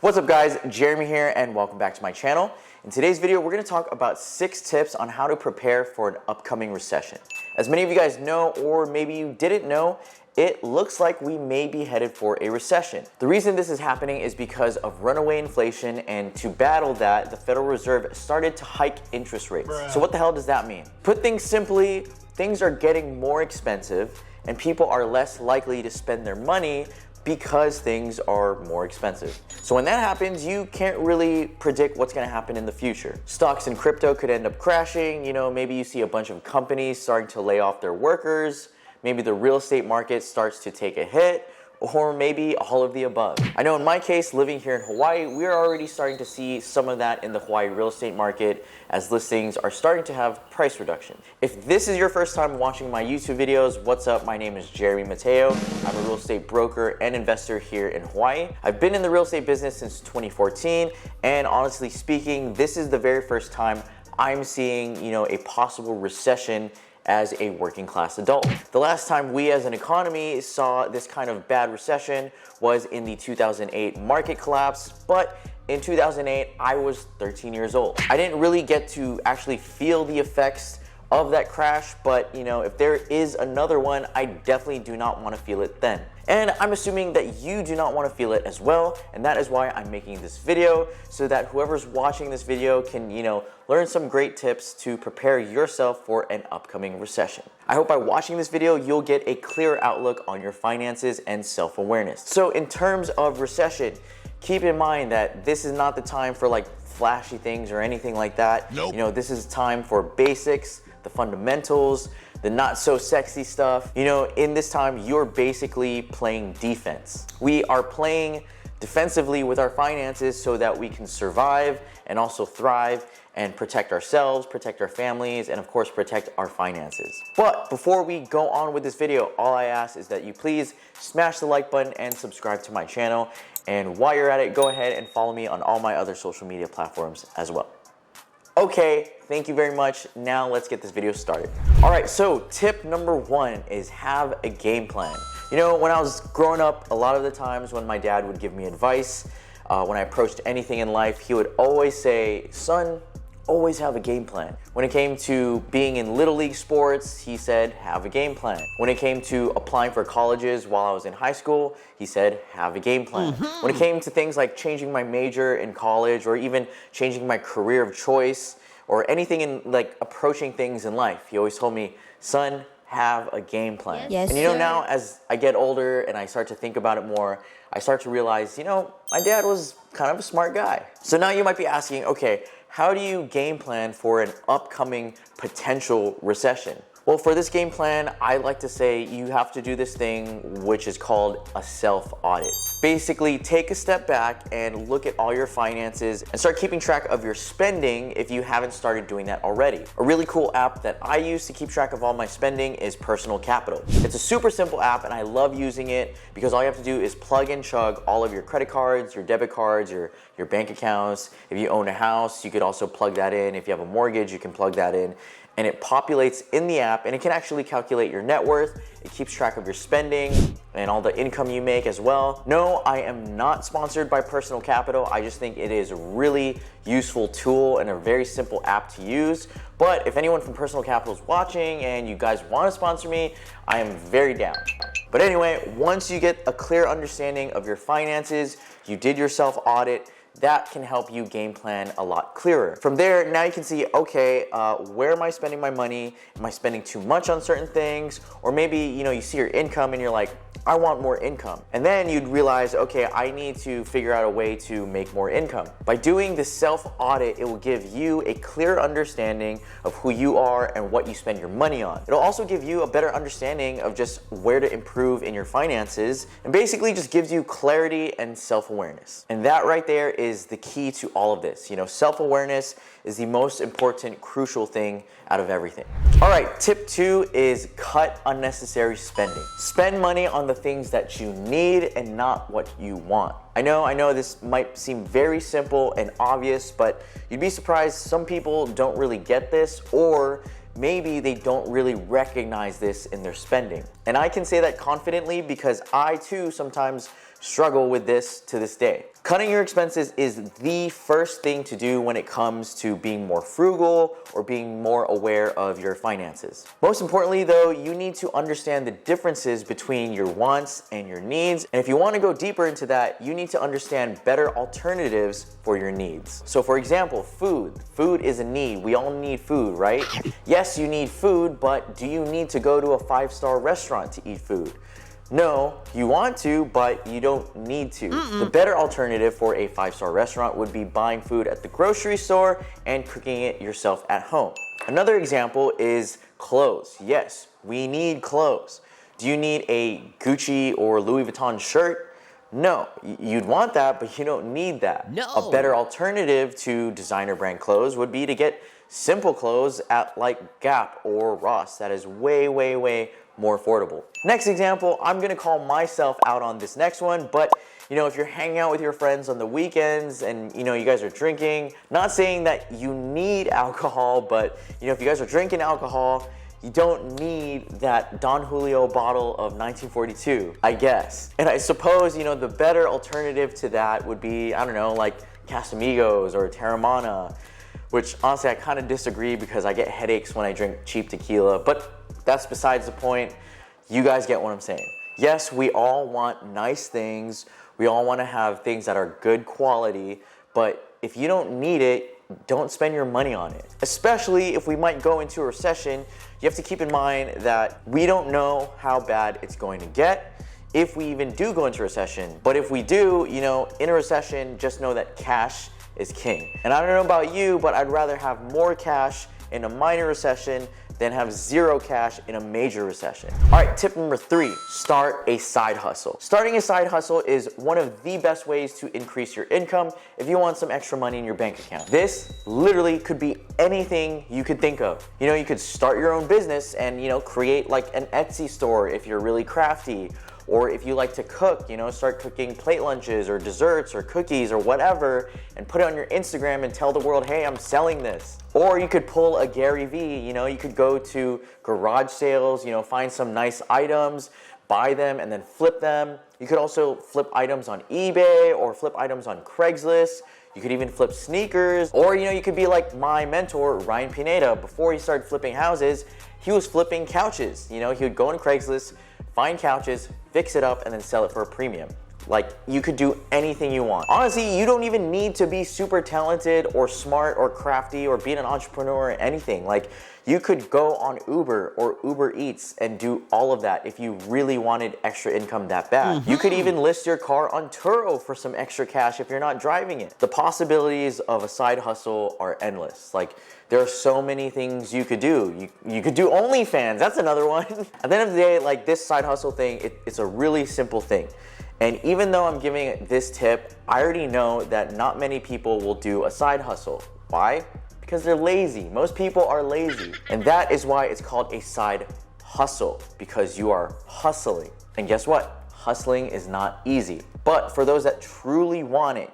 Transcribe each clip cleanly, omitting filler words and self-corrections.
What's up guys, Jeremy here and welcome back to my channel. In today's video, we're going to talk about 6 tips on how to prepare for an upcoming recession. As many of you guys know, or maybe you didn't know, it looks like we may be headed for a recession. The reason this is happening is because of runaway inflation, and to battle that, the Federal Reserve started to hike interest rates. So what the hell does that mean? Put things simply, things are getting more expensive and people are less likely to spend their money because things are more expensive. So when that happens, you can't really predict what's gonna happen in the future. Stocks and crypto could end up crashing. Maybe you see a bunch of companies starting to lay off their workers. Maybe the real estate market starts to take a hit, or maybe all of the above. I know in my case, living here in Hawaii, we're already starting to see some of that in the Hawaii real estate market as listings are starting to have price reduction. If this is your first time watching my YouTube videos, what's up? My name is Jeremy Mateo. I'm a real estate broker and investor here in Hawaii. I've been in the real estate business since 2014, and honestly speaking, this is the very first time I'm seeing, a possible recession as a working class adult. The last time we as an economy saw this kind of bad recession was in the 2008 market collapse, but in 2008, I was 13 years old. I didn't really get to actually feel the effects of that crash, but if there is another one, I definitely do not want to feel it then. And I'm assuming that you do not want to feel it as well, and that is why I'm making this video, so that whoever's watching this video can, learn some great tips to prepare yourself for an upcoming recession. I hope by watching this video, you'll get a clear outlook on your finances and self-awareness. So in terms of recession, keep in mind that this is not the time for like flashy things or anything like that. Nope. This is time for basics, the fundamentals, the not so sexy stuff. In this time, you're basically playing defense. We are playing defensively with our finances so that we can survive and also thrive and protect ourselves, protect our families, and of course, protect our finances. But before we go on with this video, all I ask is that you please smash the like button and subscribe to my channel. And while you're at it, go ahead and follow me on all my other social media platforms as well. Okay, thank you very much. Now let's get this video started. All right, so tip number 1 is have a game plan. When I was growing up, a lot of the times when my dad would give me advice, when I approached anything in life, he would always say, son, always have a game plan. When it came to being in Little League sports, he said, have a game plan. When it came to applying for colleges while I was in high school, he said, have a game plan. When it came to things like changing my major in college, or even changing my career of choice, or anything in like approaching things in life, he always told me, son, have a game plan. Yes, and now as I get older and I start to think about it more, I start to realize, my dad was kind of a smart guy. So now you might be asking, okay, how do you game plan for an upcoming potential recession? Well, for this game plan, I like to say you have to do this thing which is called a self-audit. Basically, take a step back and look at all your finances and start keeping track of your spending if you haven't started doing that already. A really cool app that I use to keep track of all my spending is Personal Capital. It's a super simple app and I love using it because all you have to do is plug and chug all of your credit cards, your debit cards, your bank accounts. If you own a house, you could also plug that in. If you have a mortgage, you can plug that in. And it populates in the app, and it can actually calculate your net worth. It keeps track of your spending and all the income you make as well. No, I am not sponsored by Personal Capital. I just think it is a really useful tool and a very simple app to use. But if anyone from Personal Capital is watching and you guys want to sponsor me, I am very down. But anyway, once you get a clear understanding of your finances, you did your self-audit, that can help you game plan a lot clearer. From there, now you can see, okay, where am I spending my money? Am I spending too much on certain things? Or maybe, you see your income and you're like, I want more income. And then you'd realize, okay, I need to figure out a way to make more income. By doing the self-audit, it will give you a clear understanding of who you are and what you spend your money on. It'll also give you a better understanding of just where to improve in your finances, and basically just gives you clarity and self-awareness. And that right there is the key to all of this. Self-awareness is the most important, crucial thing out of everything. All right, tip 2 is cut unnecessary spending. Spend money on the things that you need and not what you want. I know this might seem very simple and obvious, but you'd be surprised some people don't really get this, or maybe they don't really recognize this in their spending. And I can say that confidently because I too sometimes struggle with this to this day. Cutting your expenses is the first thing to do when it comes to being more frugal or being more aware of your finances. Most importantly though, you need to understand the differences between your wants and your needs. And if you want to go deeper into that, you need to understand better alternatives for your needs. So for example, food. Food is a need. We all need food, right? Yes, you need food, but do you need to go to a 5-star restaurant to eat food? No, you want to, but you don't need to. The better alternative for a 5-star restaurant would be buying food at the grocery store and cooking it yourself at home. Another example is clothes. Yes, we need clothes. Do you need a Gucci or Louis Vuitton shirt? No, you'd want that, but you don't need that. No. A better alternative to designer brand clothes would be to get simple clothes at like Gap or Ross. That is way, way, way more affordable. Next example, I'm gonna call myself out on this next one, but if you're hanging out with your friends on the weekends and you guys are drinking, not saying that you need alcohol, but if you guys are drinking alcohol, you don't need that Don Julio bottle of 1942, I guess. And I suppose, the better alternative to that would be, I don't know, like Casamigos or Terramana, which honestly I kind of disagree because I get headaches when I drink cheap tequila, but that's besides the point. You guys get what I'm saying. Yes, we all want nice things. We all want to have things that are good quality, but if you don't need it, don't spend your money on it. Especially if we might go into a recession, you have to keep in mind that we don't know how bad it's going to get if we even do go into recession. But if we do, in a recession, just know that cash is king. And I don't know about you, but I'd rather have more cash in a minor recession than have zero cash in a major recession. All right, tip number 3, start a side hustle. Starting a side hustle is one of the best ways to increase your income if you want some extra money in your bank account. This literally could be anything you could think of. You could start your own business and, create like an Etsy store if you're really crafty. Or if you like to cook, start cooking plate lunches or desserts or cookies or whatever and put it on your Instagram and tell the world, hey, I'm selling this. Or you could pull a Gary Vee, you could go to garage sales, find some nice items, buy them and then flip them. You could also flip items on eBay or flip items on Craigslist. You could even flip sneakers. Or, you could be like my mentor, Ryan Pineda. Before he started flipping houses, he was flipping couches. He would go on Craigslist, find couches, fix it up, and then sell it for a premium. Like, you could do anything you want. Honestly, you don't even need to be super talented or smart or crafty or be an entrepreneur or anything. Like, you could go on Uber or Uber Eats and do all of that if you really wanted extra income that bad. You could even list your car on Turo for some extra cash if you're not driving it. The possibilities of a side hustle are endless. Like, there are so many things you could do. You could do OnlyFans, that's another one. At the end of the day, like this side hustle thing, it's a really simple thing. And even though I'm giving this tip, I already know that not many people will do a side hustle. Why? Because they're lazy. Most people are lazy. And that is why it's called a side hustle, because you are hustling. And guess what? Hustling is not easy. But for those that truly want it,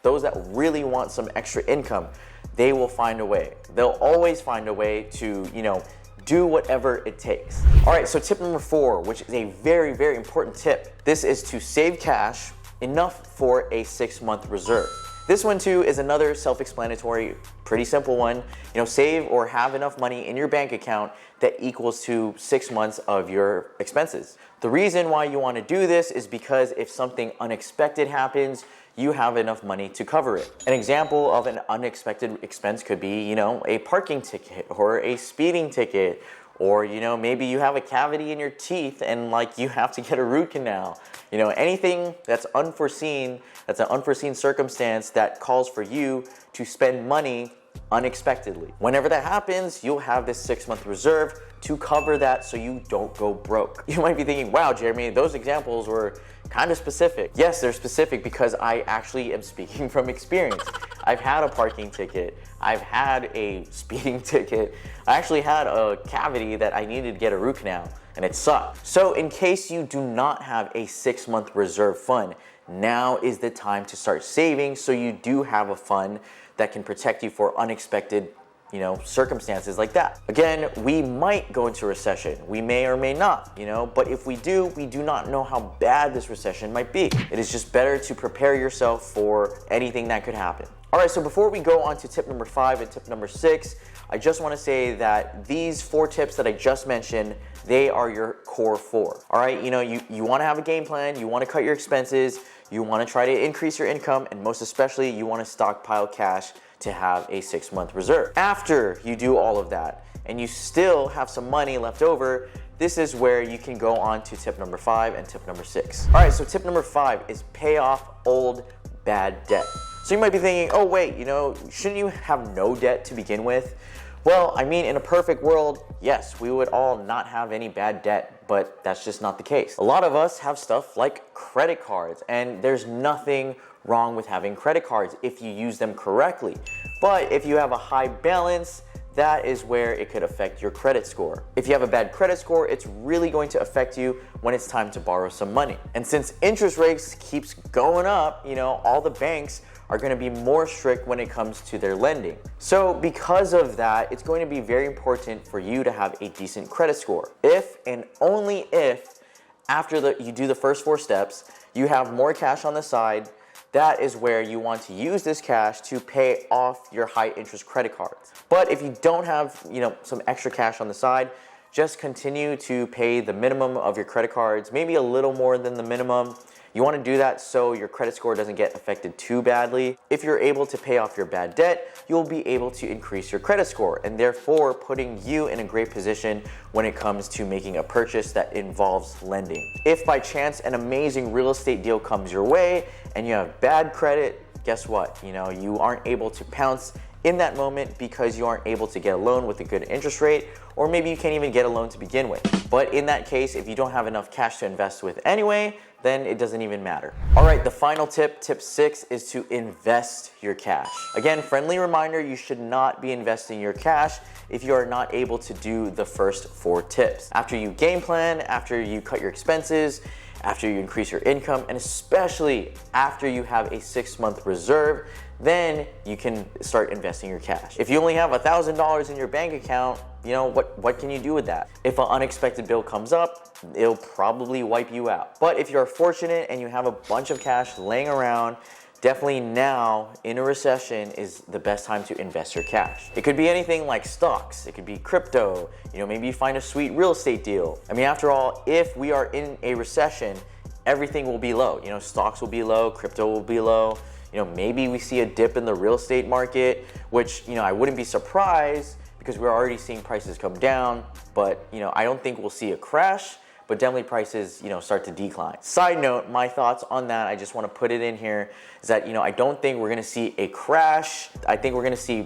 those that really want some extra income, they will find a way. They'll always find a way to, do whatever it takes. All right, so tip number 4, which is a very, very important tip. This is to save cash enough for a 6-month reserve. This one too is another self-explanatory, pretty simple one. Save or have enough money in your bank account that equals to 6 months of your expenses. The reason why you want to do this is because if something unexpected happens, you have enough money to cover it. An example of an unexpected expense could be, a parking ticket or a speeding ticket, or, maybe you have a cavity in your teeth and you have to get a root canal. Anything that's unforeseen, that's an unforeseen circumstance that calls for you to spend money unexpectedly. Whenever that happens, you'll have this 6-month reserve to cover that so you don't go broke. You might be thinking, wow, Jeremy, those examples were kind of specific. Yes, they're specific because I actually am speaking from experience. I've had a parking ticket. I've had a speeding ticket. I actually had a cavity that I needed to get a root canal, and it sucked. So in case you do not have a 6-month reserve fund, now is the time to start saving so you do have a fund that can protect you for unexpected circumstances like that. Again, we might go into recession. We may or may not, but if we do not know how bad this recession might be. It is just better to prepare yourself for anything that could happen. All right, so before we go on to tip number 5 and tip number 6, I just want to say that these 4 tips that I just mentioned, they are your core 4. All right, you want to have a game plan, you want to cut your expenses, you want to try to increase your income, and most especially, you want to stockpile cash to have a 6-month reserve. After you do all of that, and you still have some money left over, this is where you can go on to tip number 5 and tip number 6. All right, so tip number 5 is pay off old bad debt. So you might be thinking, oh wait, shouldn't you have no debt to begin with? Well, I mean, in a perfect world, yes, we would all not have any bad debt, but that's just not the case. A lot of us have stuff like credit cards, and there's nothing wrong with having credit cards if you use them correctly. But if you have a high balance, that is where it could affect your credit score. If you have a bad credit score, it's really going to affect you when it's time to borrow some money. And since interest rates keeps going up, all the banks are going to be more strict when it comes to their lending. So because of that, it's going to be very important for you to have a decent credit score. If and only if after you do the first 4 steps, you have more cash on the side, that is where you want to use this cash to pay off your high interest credit cards. But if you don't have, some extra cash on the side, just continue to pay the minimum of your credit cards, maybe a little more than the minimum. You want to do that so your credit score doesn't get affected too badly. If you're able to pay off your bad debt, you'll be able to increase your credit score, and therefore putting you in a great position when it comes to making a purchase that involves lending. If by chance an amazing real estate deal comes your way and you have bad credit, guess what? You aren't able to pounce in that moment because you aren't able to get a loan with a good interest rate, or maybe you can't even get a loan to begin with. But in that case, if you don't have enough cash to invest with anyway, then it doesn't even matter. All right, the final tip, tip 6, is to invest your cash. Again, friendly reminder, you should not be investing your cash if you are not able to do the first 4 tips. After you game plan, after you cut your expenses, after you increase your income, and especially after you have a 6-month reserve, then you can start investing your cash. If you only have $1,000 in your bank account, what can you do with that? If an unexpected bill comes up, it'll probably wipe you out. But if you're fortunate and you have a bunch of cash laying around, definitely now in a recession is the best time to invest your cash. It could be anything like stocks, it could be crypto, maybe you find a sweet real estate deal. I mean, after all, if we are in a recession, everything will be low. Stocks will be low, crypto will be low. Maybe we see a dip in the real estate market, which, I wouldn't be surprised because we're already seeing prices come down, but, I don't think we'll see a crash, but definitely prices, start to decline. Side note, my thoughts on that, I just want to put it in here, is that, I don't think we're going to see a crash. I think we're going to see,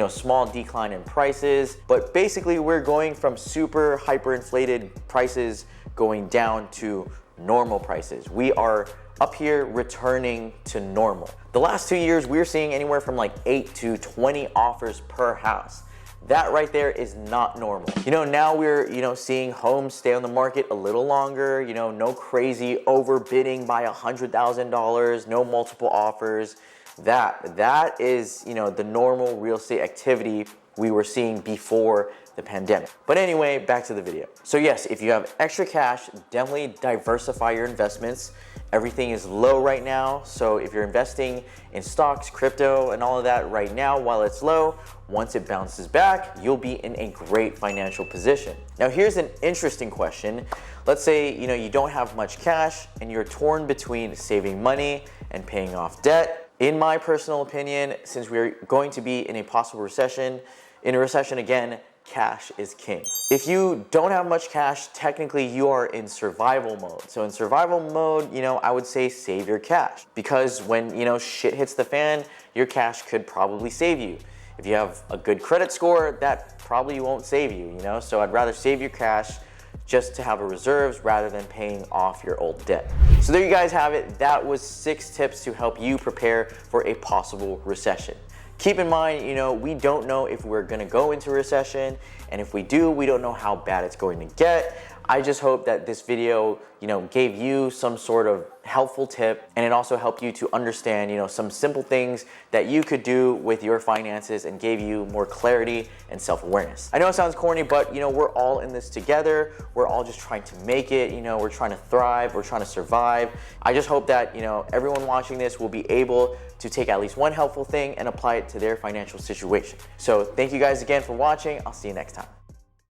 small decline in prices, but basically we're going from super hyperinflated prices going down to normal prices. We are up here returning to normal. The last 2 years, we're seeing anywhere from like 8 to 20 offers per house. That right there is not normal. Now we're, seeing homes stay on the market a little longer, no crazy overbidding by $100,000, no multiple offers. That is, the normal real estate activity we were seeing before the pandemic. But anyway, back to the video. So yes, if you have extra cash, definitely diversify your investments. Everything is low right now, so if you're investing in stocks, crypto, and all of that right now while it's low, once it bounces back, you'll be in a great financial position. Now here's an interesting question. Let's say you don't have much cash and you're torn between saving money and paying off debt. In my personal opinion, since we're going to be in a possible recession, in a recession again, cash is king. If you don't have much cash, technically you are in survival mode. So in survival mode, I would say save your cash, because when, shit hits the fan, your cash could probably save you. If you have a good credit score, that probably won't save you, So I'd rather save your cash just to have a reserves rather than paying off your old debt. So there you guys have it. That was 6 tips to help you prepare for a possible recession. Keep in mind, we don't know if we're gonna go into recession, and if we do, we don't know how bad it's going to get. I just hope that this video, gave you some sort of helpful tip, and it also helped you to understand, some simple things that you could do with your finances and gave you more clarity and self-awareness. I know it sounds corny, but we're all in this together. We're all just trying to make it, we're trying to thrive, we're trying to survive. I just hope that, everyone watching this will be able to take at least one helpful thing and apply it to their financial situation. So thank you guys again for watching. I'll see you next time.